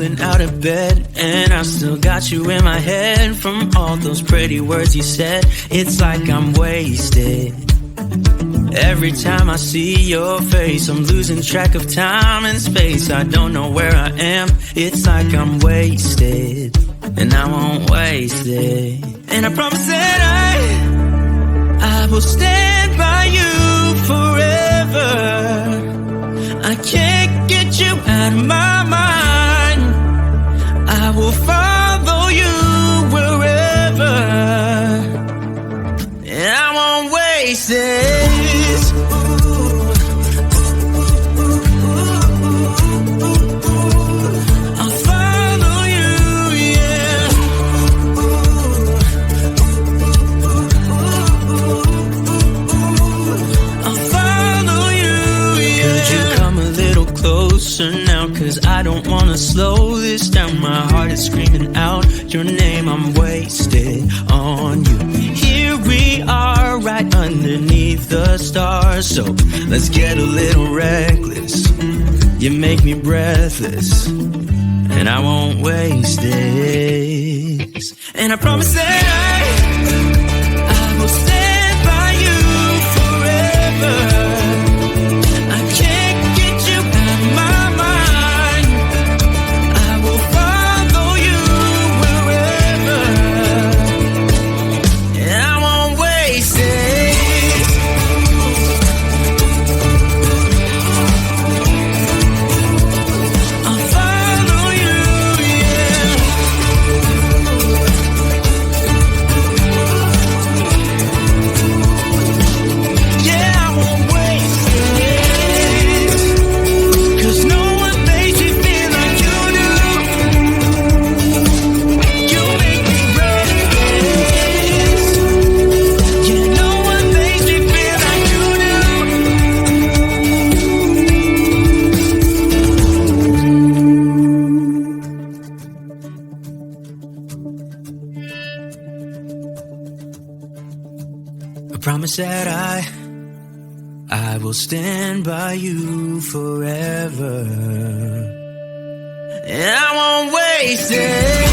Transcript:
rolling out of bed, and I still got you in my head from all those pretty words you said. It's like I'm wasted. Every time I see your face, I'm losing track of time and space. I don't know where I am. It's like I'm wasted, and I won't waste it. And I promise that I will stand by you forever. I can't get you out of my mind. I will follow you wherever, and I won't waste this. I'll follow you, yeah. I'll follow you, yeah. Could you come a little closer now? 'Cause I don't wanna slow this down. My heart is screaming out your name. I'm wasted on you. Here we are right underneath the stars. So let's get a little reckless. You make me breathless, and I won't waste this. And I promise that I will stand by you forever. I can't get you out of my mind. I will follow you wherever, and I won't waste it. I'll follow you, yeah. Yeah, I won't waste it. 'Cause no one makes me feel like you do. You make me restless. Yeah, no one makes me feel like you do. I promise that I will stand by you forever, and I won't waste it.